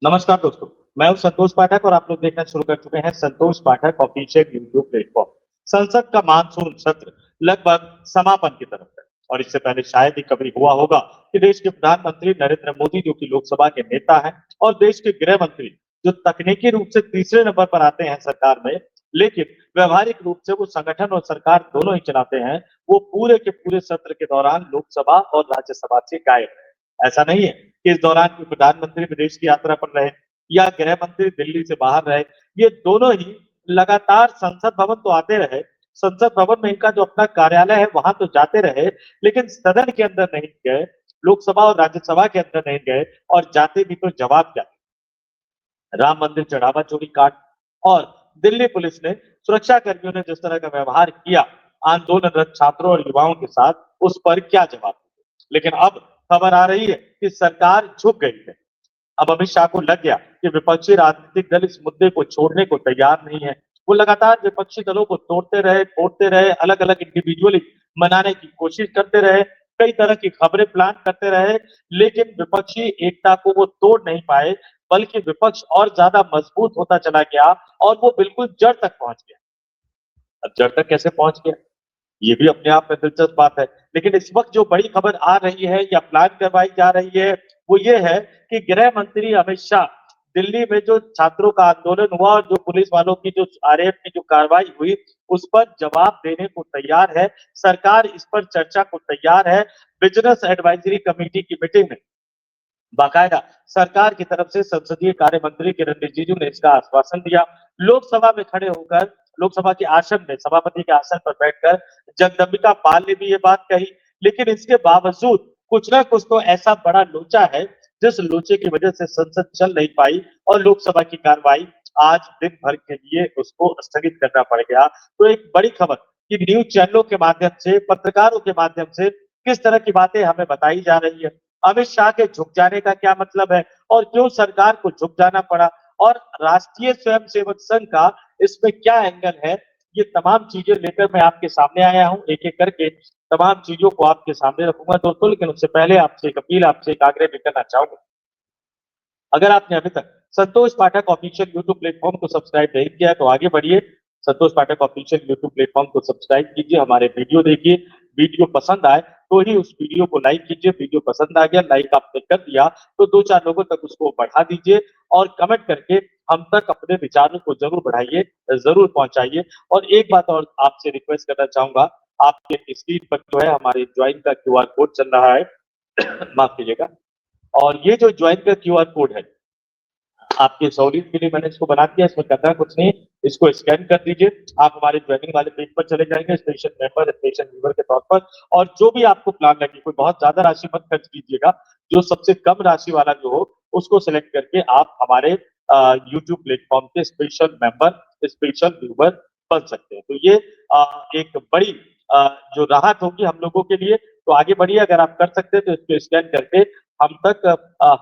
नमस्कार दोस्तों, मैं हूं संतोष पाठक और आप लोग देखना शुरू कर चुके हैं संतोष पाठक ऑफिशियल यूट्यूब प्लेटफॉर्म। संसद का मानसून सत्र लगभग समापन की तरफ है और इससे पहले शायद ही कभी हुआ होगा कि देश के प्रधानमंत्री नरेंद्र मोदी, जो कि लोकसभा के नेता हैं, और देश के गृह मंत्री, जो तकनीकी रूप से तीसरे नंबर पर आते हैं सरकार में, लेकिन व्यवहारिक रूप से वो संगठन और सरकार दोनों ही चलाते हैं, वो पूरे के पूरे सत्र के दौरान लोकसभा और राज्यसभा से गायब है। ऐसा नहीं है कि इस दौरान कोई प्रधानमंत्री विदेश की यात्रा पर रहे या गृह मंत्री दिल्ली से बाहर रहे, ये दोनों ही लगातार संसद भवन तो आते रहे, संसद भवन में इनका जो अपना कार्यालय है वहां तो जाते रहे, लेकिन सदन के अंदर नहीं गए, लोकसभा और राज्यसभा के अंदर नहीं गए, और जाते भी तो जवाब क्या? राम मंदिर चढ़ावा चोरी कांड और दिल्ली पुलिस ने, सुरक्षा कर्मियों ने जिस तरह का व्यवहार किया आंदोलनरत छात्रों और युवाओं के साथ, उस पर क्या जवाब? लेकिन अब खबर आ रही है कि सरकार झुक गई है। अब अमित शाह को लग गया कि विपक्षी राजनीतिक दल इस मुद्दे को छोड़ने को तैयार नहीं है। वो लगातार विपक्षी दलों को तोड़ते रहे, फोड़ते रहे, अलग-अलग इंडिविजुअली मनाने की कोशिश करते रहे, कई तरह की खबरें प्लान करते रहे, लेकिन विपक्षी एकता को वो तोड़ नहीं पाए, बल्कि विपक्ष और ज्यादा मजबूत होता चला गया और वो बिल्कुल जड़ तक पहुंच गया। अब जड़ तक कैसे पहुंच गया? ये भी अपने आप में दिलचस्प बात है। लेकिन इस वक्त जो बड़ी खबर आ रही है या प्लान करवाई जा रही है, वो ये है कि गृह मंत्री अमित शाह दिल्ली में जो छात्रों का आंदोलन हुआ और जो पुलिस वालों की जो आरएएफ की जो कार्रवाई हुई, उस पर जवाब देने को तैयार है। सरकार इस पर चर्चा को तैयार है। बिजनेस एडवाइजरी कमेटी की मीटिंग में बाकायदा सरकार की तरफ से संसदीय कार्य मंत्री किरण रिजिजू ने इसका आश्वासन दिया। लोकसभा में खड़े होकर, लोकसभा के आसन में, सभापति के आसन पर बैठकर जगदम्बिका पाल ने भी ये बात कही। लेकिन इसके बावजूद कुछ ना कुछ तो ऐसा बड़ा लोचा है, जिस लोचे की वजह से संसद चल नहीं पाई और लोकसभा की कार्रवाई आज दिन भर के लिए उसको स्थगित करना पड़ गया। तो एक बड़ी खबर कि न्यूज चैनलों के माध्यम से, पत्रकारों के माध्यम से किस तरह की बातें हमें बताई जा रही है। अमित शाह के झुक जाने का क्या मतलब है और क्यों सरकार को झुक जाना पड़ा, और राष्ट्रीय स्वयंसेवक संघ का इसमें क्या एंगल है, ये तमाम चीजें लेकर मैं आपके सामने आया हूं। एक एक करके तमाम चीजों को आपके सामने रखूंगा दोस्तों, लेकिन उससे पहले आपसे एक अपील, आपसे एक आग्रह भी करना चाहूंगा। अगर आपने अभी तक संतोष पाठक ऑफिशियल यूट्यूब प्लेटफॉर्म को सब्सक्राइब नहीं किया है तो आगे बढ़िए, संतोष पाठक ऑफिशियल यूट्यूब प्लेटफॉर्म को सब्सक्राइब कीजिए, हमारे वीडियो देखिए। वीडियो पसंद आए तो ही उस वीडियो को लाइक कीजिए। वीडियो पसंद आ गया, लाइक आपने कर दिया, तो दो चार लोगों तक उसको बढ़ा दीजिए और कमेंट करके हम तक अपने विचारों को जरूर बढ़ाइए, जरूर पहुंचाइए। और एक बात और आपसे रिक्वेस्ट करना चाहूंगा, आपके स्क्रीन पर जो है हमारे ज्वाइन का क्यूआर कोड चल रहा है, माफ कीजिएगा, और ये जो ज्वाइन का क्यूआर कोड है, आपकी सहूलियत के लिए मैंने इसको बना दिया, इसमें करना कुछ नहीं, इसको स्कैन कर दीजिए। आप हमारे ज्वाइनिंग वाले पेज पर चले जाएंगे, स्टेशन मेंबर, स्टेशन व्यूवर के तौर पर, और जो भी आपको प्लान लगे, कोई बहुत ज्यादा राशि मत खर्च कीजिएगा, जो सबसे कम राशि वाला जो हो उसको सिलेक्ट करके आप हमारे यूट्यूब प्लेटफॉर्म के स्पेशल मेंबर, स्पेशल व्यूवर बन सकते हैं। तो ये एक बड़ी जो राहत होगी हम लोगों के लिए। तो आगे बढ़िए, अगर आप कर सकते हैं तो इसको स्कैन करके हम तक,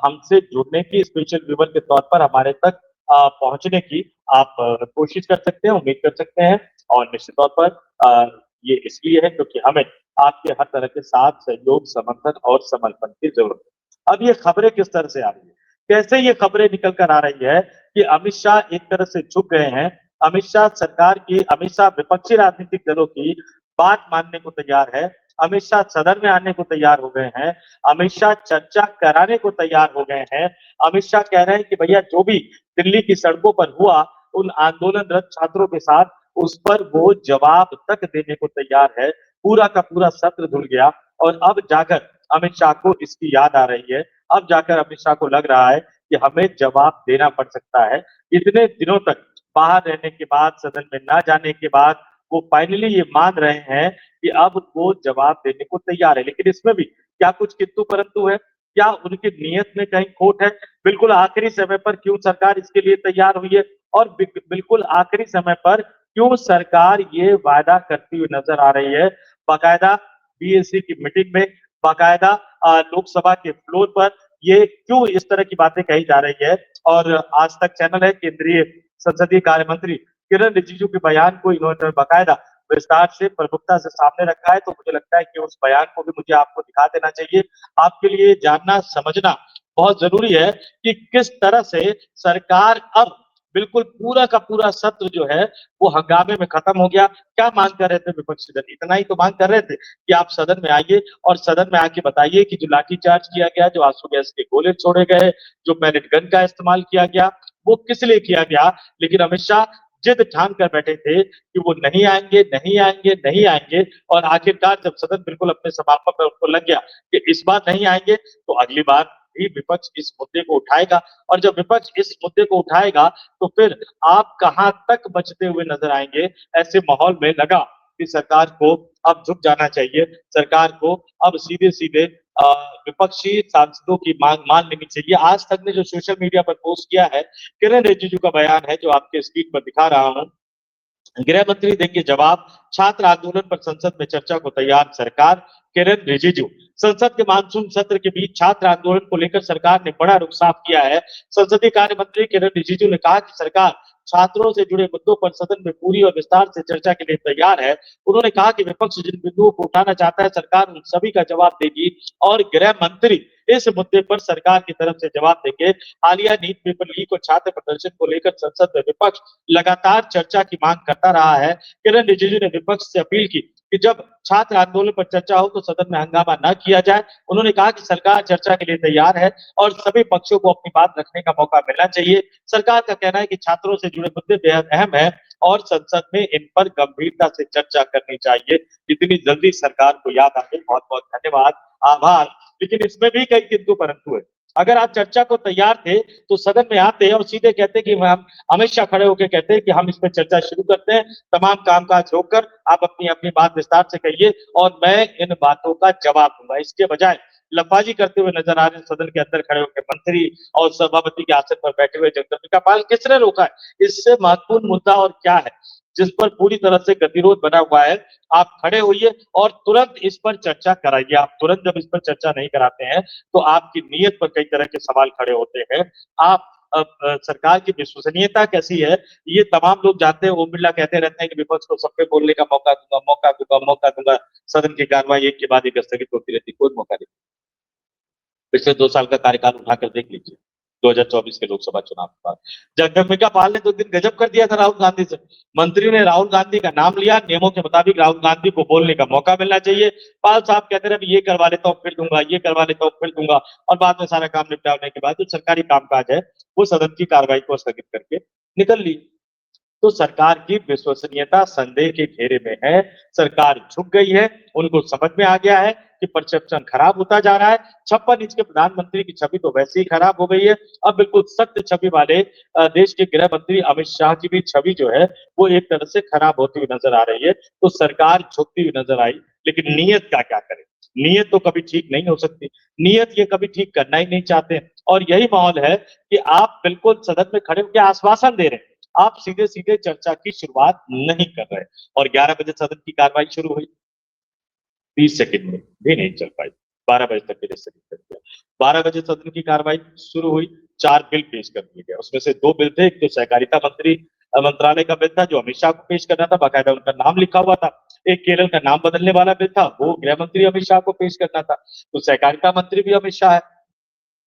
हमसे जुड़ने की, स्पेशल व्यूवर के तौर पर हमारे तक पहुंचने की आप कोशिश कर सकते हैं, उम्मीद कर सकते हैं। और निश्चित तौर पर ये इसलिए है क्योंकि हमें आपके हर तरह के साथ, सहयोग, समर्थन और समर्पण की जरूरत है। अब ये खबरें किस तरह से आ रही है, कैसे ये खबरें निकल कर आ रही है कि अमित शाह एक तरह से झुक गए हैं। अमित शाह सरकार की, अमित शाह विपक्षी राजनीतिक दलों की बात मानने को तैयार है। अमित शाह सदन में आने को तैयार हो गए हैं। अमित शाह चर्चा कराने को तैयार हो गए हैं। अमित शाह कह रहे हैं कि भैया जो भी दिल्ली की सड़कों पर हुआ उन आंदोलनरत छात्रों के साथ, उस पर वो जवाब तक देने को तैयार है। पूरा का पूरा सत्र धुल गया और अब जाकर अमित शाह को इसकी याद आ रही है। अब जाकर अमित शाह को लग रहा है कि हमें जवाब देना पड़ सकता है। इतने दिनों तक बाहर रहने के बाद, सदन में ना जाने के बाद, वो फाइनली ये मान रहे हैं कि अब वो जवाब देने को तैयार है। लेकिन इसमें भी क्या कुछ किंतु परंतु है, क्या उनकी नीयत में कहीं खोट है? बिल्कुल आखिरी समय पर क्यों सरकार इसके लिए तैयार हुई है, और बिल्कुल आखिरी समय पर क्यों सरकार ये वादा करती हुई नजर आ रही है? बाकायदा बीएससी की मीटिंग में, बाकायदा लोकसभा के फ्लोर पर ये क्यों इस तरह की बातें कही जा रही है? और आज तक चैनल है, केंद्रीय संसदीय कार्य मंत्री किरण रिजिजू के बयान को इन्होंने बाकायदा विस्तार से, प्रमुखता से सामने रखा है। तो मुझे लगता है कि उस बयान को भी मुझे आपको दिखा देना चाहिए। आपके लिए जानना, समझना बहुत जरूरी है कि किस तरह से सरकार अब बिल्कुल पूरा का पूरा सत्र जो है वो हंगामे में खत्म हो गया। क्या मांग कर रहे थे विपक्षी दल? इतना ही तो मांग कर रहे थे कि आप सदन में आइए और सदन में आके बताइए कि जो लाठीचार्ज किया गया, जो आंसू गैस के गोले छोड़े गए, जो पैलेट गन का इस्तेमाल किया गया, वो किस लिए किया गया? लेकिन अमित शाह जिद ठान कर बैठे थे कि वो नहीं आएंगे, नहीं आएंगे, नहीं आएंगे। और आखिरकार जब सदन बिल्कुल अपने समापन पर उनको लग गया कि इस बार नहीं आएंगे, तो अगली बार भी विपक्ष इस मुद्दे को उठाएगा। और जब विपक्ष इस मुद्दे को उठाएगा, तो फिर आप कहां तक बचते हुए नजर आएंगे? ऐसे माहौल में लगा कि सरकार को अब झुक जाना चाहिए। सरकार को अब सीधे सीधे विपक्षी सांसदों की मांग मान लेनी चाहिए। आज तक ने जो सोशल मीडिया पर पोस्ट किया है, किरण रिजिजू का बयान है जो आपके स्क्रीन पर दिखा रहा हूं। गृह मंत्री देंगे जवाब, छात्र आंदोलन पर संसद में चर्चा को तैयार सरकार। किरण रिजिजू, संसद के मानसून सत्र के बीच छात्र आंदोलन को लेकर सरकार ने बड़ा रुख साफ किया है। संसदीय कार्य मंत्री किरण रिजिजू ने कहा कि सरकार छात्रों से जुड़े मुद्दों पर सदन में पूरी और विस्तार से चर्चा के लिए तैयार है। उन्होंने कहा कि विपक्ष जिन बिंदुओं को उठाना चाहता है, सरकार उन सभी का जवाब देगी और गृह मंत्री इस मुद्दे पर सरकार की तरफ से जवाब देंगे। हालिया नीट पेपर लीक और छात्र प्रदर्शन को लेकर संसद में विपक्ष लगातार चर्चा की मांग करता रहा है। किरण रिजिजू ने विपक्ष से अपील की कि जब छात्र आंदोलन पर चर्चा हो तो सदन में हंगामा न किया जाए। उन्होंने कहा कि सरकार चर्चा के लिए तैयार है और सभी पक्षों को अपनी बात रखने का मौका मिलना चाहिए। सरकार का कहना है कि छात्रों से जुड़े मुद्दे बेहद अहम है और संसद में इन पर गंभीरता से चर्चा करनी चाहिए। इतनी जल्दी सरकार को याद आ गई, बहुत बहुत धन्यवाद, आभार। लेकिन इसमें भी कई किंतु परंतु है। अगर आप चर्चा को तैयार थे तो सदन में आते और सीधे कहते कि हम अमित शाह खड़े होकर कहते हैं कि हम इस पर चर्चा शुरू करते हैं, तमाम कामकाज रोककर आप अपनी अपनी बात विस्तार से कहिए और मैं इन बातों का जवाब दूंगा। इसके बजाय लफाजी करते हुए नजर आ रहे हैं सदन के अंदर खड़े होकर मंत्री और सभापति के आसन पर बैठे हुए जगदम्बिका पाल। किसने रोका है? इससे महत्वपूर्ण मुद्दा और क्या है जिस पर पूरी तरह से गतिरोध बना हुआ है? आप खड़े होइए और तुरंत इस पर चर्चा कराइए। आप तुरंत जब इस पर चर्चा नहीं कराते हैं तो आपकी नीयत पर कई तरह के सवाल खड़े होते हैं। आप सरकार की विश्वसनीयता कैसी है ये तमाम लोग जानते हैं। ओम बिरला कहते रहते हैं कि विपक्ष को सब पे बोलने का मौका दूंगा, मौका दूंगा, मौका दूंगा। सदन की कार्रवाई एक के बाद एक स्थगित होती रहती, कोई मौका नहीं। पिछले 2 साल का कार्यकाल उठाकर देख लीजिए, 2024 के लोकसभा चुनाव के बाद जगदम्बिका पाल ने तो दिन गजब कर दिया था राहुल गांधी से। मंत्री ने राहुल गांधी का नाम लिया, नियमों के मुताबिक राहुल गांधी को बोलने का मौका मिलना चाहिए। पाल साहब कहते रहे ये करवा लेता हूँ फिर दूंगा, ये करवा लेता हूँ फिर दूंगा, और बाद में सारा काम निपटाने के बाद जो सरकारी कामकाज है वो सदन की कार्रवाई को स्थगित करके निकल ली। तो सरकार की विश्वसनीयता संदेह के घेरे में है। सरकार झुक गई है, उनको समझ में आ गया है कि परसेप्शन खराब होता जा रहा है। 56 इंच के प्रधानमंत्री की छवि तो वैसे ही खराब हो गई है। अब बिल्कुल सख्त छवि वाले देश के गृह मंत्री अमित शाह की भी छवि जो है वो एक तरह से खराब होती हुई नजर आ रही है। तो सरकार झुकती हुई नजर आई, लेकिन नीयत का क्या करे? नीयत तो कभी ठीक नहीं हो सकती, नीयत ये कभी ठीक करना ही नहीं चाहते। और यही माहौल है कि आप बिल्कुल सदन में खड़े होकर आश्वासन दे रहे हैं, आप सीधे सीधे चर्चा की शुरुआत नहीं कर रहे। और 11 बजे सदन की कार्रवाई शुरू हुई, 30 सेकंड में भी नहीं चल पाई, 12 बजे तक के लिए स्थगित कर दिया। 12 बजे सदन की कार्रवाई शुरू हुई, 4 बिल पेश कर दिए गए। उसमें से 2 बिल थे, एक तो सहकारिता मंत्रालय का बिल था जो अमित शाह को पेश करना था, बाकायदा उनका नाम लिखा हुआ था। एक केरल का नाम बदलने वाला बिल था, वो गृह मंत्री अमित शाह को पेश करना था। तो सहकारिता मंत्री भी अमित शाह है,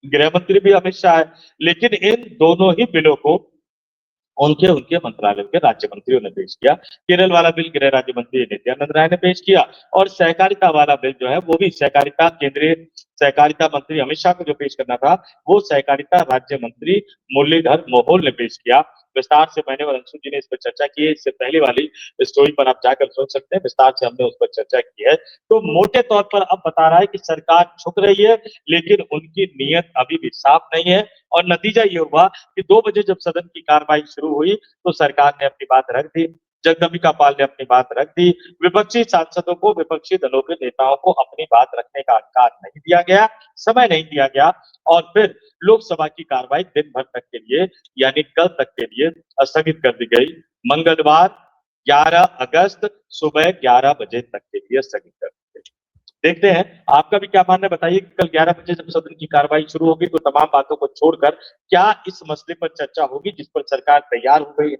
गृह मंत्री भी अमित शाह है। लेकिन इन दोनों ही बिलों को उनके उनके मंत्रालय के राज्य मंत्रियों ने पेश किया। केरल वाला बिल गृह राज्य मंत्री नित्यानंद राय ने पेश किया और सहकारिता वाला बिल जो है वो भी सहकारिता केंद्रीय सहकारिता मंत्री अमित शाह को जो पेश करना था वो सहकारिता राज्य मंत्री मुरलीधर मोहोल ने पेश किया। विस्तार से मैंने और अंशु जी ने इस पर चर्चा की है। इससे पहले वाली स्टोरी पर आप जाकर सुन सकते हैं, विस्तार से हमने उस पर चर्चा की है। तो मोटे तौर पर अब बता रहा है कि सरकार झुक रही है, लेकिन उनकी नीयत अभी भी साफ नहीं है। और नतीजा ये हुआ कि 2 बजे जब सदन की कार्रवाई शुरू हुई तो सरकार ने अपनी बात रख दी, जगदम्बिका पाल ने अपनी बात रख दी। विपक्षी सांसदों को, विपक्षी दलों के नेताओं को अपनी बात रखने का अधिकार नहीं दिया गया, समय नहीं दिया गया और फिर लोकसभा की कार्रवाई दिन भर तक के लिए यानी कल तक के लिए स्थगित कर दी गई। मंगलवार 11 अगस्त सुबह 11 बजे तक के लिए स्थगित कर दी गई। देखते हैं आपका भी क्या मानना है, बताइए कि कल 11 बजे जब सदन की कार्रवाई शुरू होगी तो तमाम बातों को छोड़कर क्या इस मसले पर चर्चा होगी जिस पर सरकार तैयार हो गई है,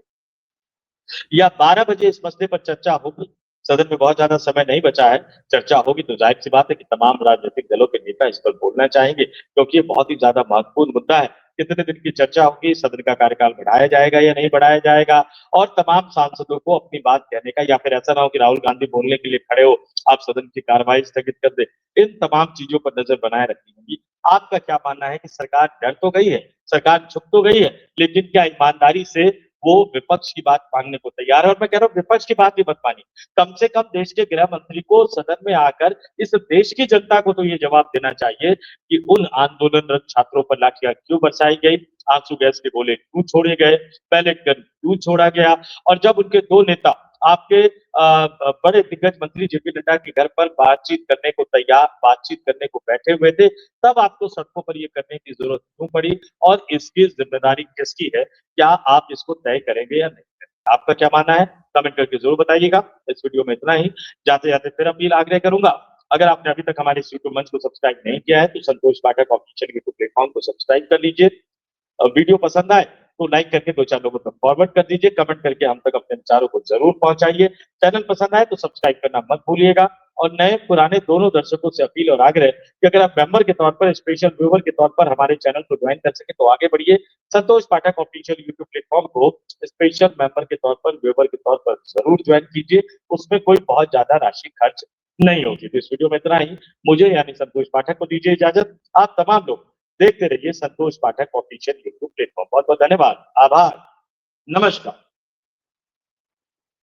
या 12 बजे इस मसले पर चर्चा होगी, सदन में बहुत ज्यादा समय नहीं बचा है, चर्चा होगी तो जाहिर-सी बात है कि तमाम राजनीतिक दलों के नेता इस पर बोलना चाहेंगे, क्योंकि ये बहुत ही ज्यादा महत्वपूर्ण मुद्दा है। कितने दिन की चर्चा होगी, सदन का कार्यकाल बढ़ाया जाएगा या नहीं बढ़ाया जाएगा और तमाम सांसदों को अपनी बात कहने का या फिर ऐसा ना हो कि राहुल गांधी बोलने के लिए खड़े हो, आप सदन की कार्रवाई स्थगित कर दें। इन तमाम चीजों पर नजर बनाए रखनी होगी। आपका क्या मानना है कि सरकार डर तो गई है, सरकार झुक तो गई है, लेकिन क्या ईमानदारी से वो विपक्ष की बात मानने को तैयार है? और मैं कह रहा हूँ विपक्ष की बात भी मत मानिए। कम से कम देश के गृह मंत्री को सदन में आकर इस देश की जनता को तो ये जवाब देना चाहिए कि उन आंदोलनरत छात्रों पर लाठियां क्यों बरसाई गई, आंसू गैस के गोले क्यों छोड़े गए, पैलेट गन क्यों छोड़ा गया और जब उनके दो नेता आपके बड़े दिग्गज मंत्री जेपी नड्डा के घर पर बातचीत करने को बैठे हुए थे, तब आपको सड़कों पर ये करने की जरूरत क्यों पड़ी और इसकी जिम्मेदारी किसकी है? क्या आप इसको तय करेंगे या नहीं करेंगे? आपका क्या मानना है? कमेंट करके जरूर बताइएगा। इस वीडियो में इतना ही। जाते-जाते फिर अपील आग्रह करूँगा, अगर आपने अभी तक हमारे इस यूट्यूब मंच को सब्सक्राइब नहीं किया है, तो संतोष पाठक ऑफिशियल यूट्यूब प्लेटफॉर्म को सब्सक्राइब कर लीजिए। वीडियो पसंद आए तो लाइक करके 2-4 लोगों तक फॉरवर्ड कर दीजिए, कमेंट करके हम तक अपने विचारों को ज़रूर पहुँचाइए। चैनल पसंद आए तो सब्सक्राइब करना मत भूलिएगा और नए पुराने दोनों दर्शकों से अपील और आग्रह कि अगर आप मेंबर के तौर पर, स्पेशल व्यूअर के तौर पर हमारे चैनल को ज्वाइन कर सकें तो आगे बढ़िए। संतोष पाठक ऑफिशियल यूट्यूब प्लेटफॉर्म को स्पेशल मेंबर के तौर पर, व्यूअर के तौर पर ज़रूर ज्वाइन कीजिए। उसमें कोई बहुत ज़्यादा राशि खर्च नहीं होगी। तो इस वीडियो में इतना ही। मुझे यानी संतोष पाठक को दीजिए इजाज़त। आप तमाम लोग देखते रहिए संतोष पाठक ऑफिशियल यूट्यूब प्लेटफॉर्म। बहुत-बहुत धन्यवाद। आभार। नमस्कार।